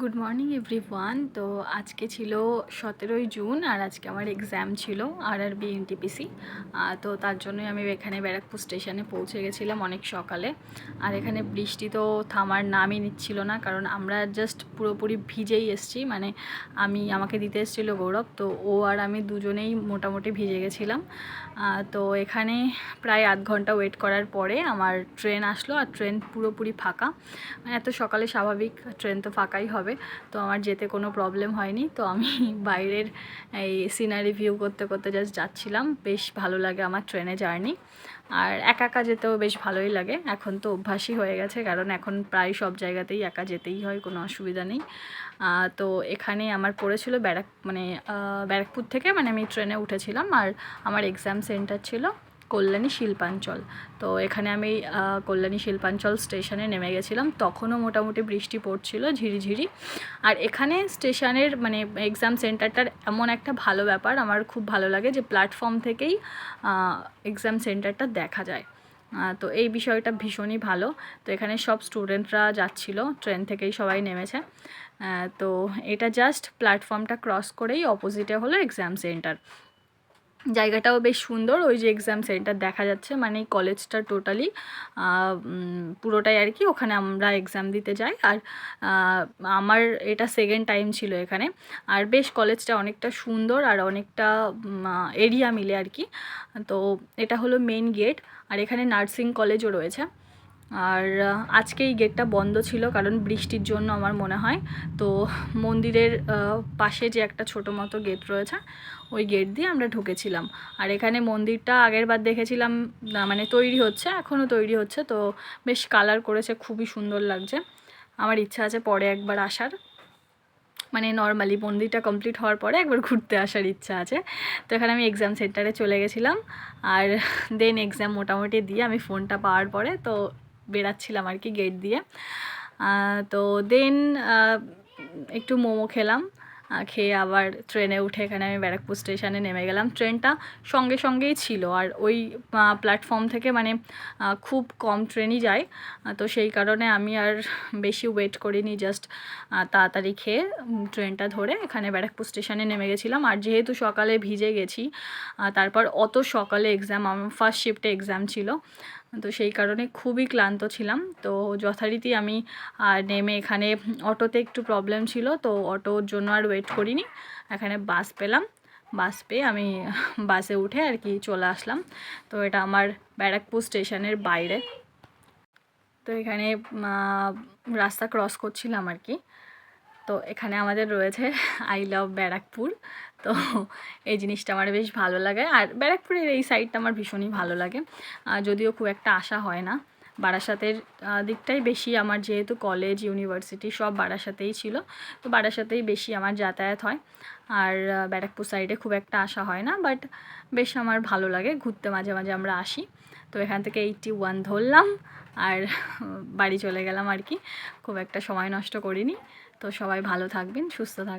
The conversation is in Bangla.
Good morning everyone. তো আজকে ছিল 17ই জুন আর আজকে আমার এক্সাম ছিল আরআরবি এনটিপিসি। তো তার জন্যই আমি এখানে ব্যারাকপুর স্টেশনে পৌঁছে গেছিলাম অনেক সকালে। আর এখানে বৃষ্টি তো থামার নামই নিচ্ছিল না, কারণ আমরা জাস্ট পুরোপুরি ভিজেই এসেছি। মানে আমাকে দিতে এসেছিলো গৌরব, তো ও আর আমি দুজনেই মোটামুটি ভিজে গেছিলাম। তো এখানে প্রায় আধ ঘন্টা ওয়েট করার পরে আমার ট্রেন আসলো, আর ট্রেন পুরোপুরি ফাঁকা। এত সকালে স্বাভাবিক ট্রেন তো ফাঁকাই হবে। তো আমার যেতে কোনো প্রবলেম হয়নি। তো আমি বাইরের এই সিনারি ভিউ করতে করতে জাস্ট যাচ্ছিলাম। বেশ ভালো লাগে আমার ট্রেনে জার্নি, আর একা একা যেতেও বেশ ভালোই লাগে। এখন তো অভ্যাসই হয়ে গেছে, কারণ এখন প্রায় সব জায়গাতেই একা যেতেই হয়, কোনো অসুবিধা নেই। তো এখানে আমার পড়েছিল ব্যারাকপুর থেকে, মানে আমি ট্রেনে উঠেছিলাম, আর আমার এক্সাম সেন্টার ছিল কল্যাণী শিল্পাঞ্চল। তো এখানে আমি কল্যাণী শিল্পাঞ্চল স্টেশনে নেমে গেছিলাম। তখনও মোটামুটি বৃষ্টি পড়ছিল ঝিরিঝিরি। আর এখানে স্টেশনের মানে এক্সাম সেন্টারটার এমন একটা ভালো ব্যাপার, আমার খুব ভালো লাগে যে প্ল্যাটফর্ম থেকেই এক্সাম সেন্টারটা দেখা যায়। তো এই বিষয়টা ভীষণই ভালো। তো এখানে সব স্টুডেন্টরা যাচ্ছিল, ট্রেন থেকেই সবাই নেমেছে। তো এটা জাস্ট প্ল্যাটফর্মটা ক্রস করেই অপোজিটে হলো এক্সাম সেন্টার। জায়গাটাও বেশ সুন্দর। ওই যে এক্সাম সেন্টার দেখা যাচ্ছে, মানে কলেজটা টোটালি পুরোটাই আর কি, ওখানে আমরা এক্সাম দিতে যাই। আর আমার এটা সেকেন্ড টাইম ছিল এখানে। আর বেশ কলেজটা অনেকটা সুন্দর, আর অনেকটা এরিয়া মিলে আর কি। তো এটা হলো মেন গেট। আর এখানে নার্সিং কলেজও রয়েছে। আর আজকে এই গেটটা বন্ধ ছিল, কারণ বৃষ্টির জন্য আমার মনে হয়। তো মন্দিরের পাশে যে একটা ছোটো মতো গেট রয়েছে, ওই গেট দিয়ে আমরা ঢুকেছিলাম। আর এখানে মন্দিরটা আগেরবার দেখেছিলাম, মানে তৈরি হচ্ছে, এখনও তৈরি হচ্ছে। তো বেশ কালার করেছে, খুবই সুন্দর লাগছে। আমার ইচ্ছা আছে পরে একবার আসার, মানে নর্মালি মন্দিরটা কমপ্লিট হওয়ার পরে একবার ঘুরতে আসার ইচ্ছা আছে। তো এখানে আমি এক্সাম সেন্টারে চলে গেছিলাম। আর দেন এক্সাম মোটামুটি দিয়ে আমি ফোনটা পাওয়ার পরে তো বেরাচ্ছিলাম আর কি গেট দিয়ে। তো দেন একটু মোমো খেলাম। খেয়ে আবার ট্রেনে উঠে এখানে আমি ব্যারাকপুর স্টেশনে নেমে গেলাম। ট্রেনটা সঙ্গে সঙ্গেই ছিল, আর ওই প্ল্যাটফর্ম থেকে মানে খুব কম ট্রেনই যায়। তো সেই কারণে আমি আর বেশি ওয়েট করিনি, জাস্ট তাড়াতাড়ি খেয়ে ট্রেনটা ধরে এখানে ব্যারাকপুর স্টেশনে নেমে গেছিলাম। আর যেহেতু সকালে ভিজে গেছি, তারপর অত সকালে এক্সাম, আমার ফার্স্ট শিফটে এক্সাম ছিল, তো সেই কারণে খুবই ক্লান্ত ছিলাম। তো যথারীতি আমি নেমে এখানে অটোতে একটু প্রবলেম ছিল, তো অটোর জন্য আর ওয়েট করিনি, এখানে বাস পেলাম। বাস পেয়ে আমি বাসে উঠে আর কি চলে আসলাম। তো এটা আমার ব্যারাকপুর স্টেশনের বাইরে। তো এখানে রাস্তা ক্রস করছিলাম আর কি। তো এখানে আমাদের রয়েছে আই লাভ ব্যারাকপুর। তো এই জিনিসটা আমার বেশ ভালো লাগে, আর ব্যারাকপুরের এই সাইডটা আমার ভীষণই ভালো লাগে। যদিও খুব একটা আসা হয় না, বারাসাতের দিকটাই বেশি আমার, যেহেতু কলেজ ইউনিভার্সিটি সব বারাসাতেই ছিল, তো বারাসাতেই বেশি আমার যাতায়াত হয়। আর ব্যারাকপুর সাইডে খুব একটা আসা হয় না, বাট বেশ আমার ভালো লাগে ঘুরতে, মাঝে মাঝে আমরা আসি। তো এখান থেকে 81 ধরলাম আর বাড়ি চলে গেলাম আর কি। খুব একটা সময় নষ্ট করিনি। তো সবাই ভালো থাকবেন, সুস্থ থাকবেন।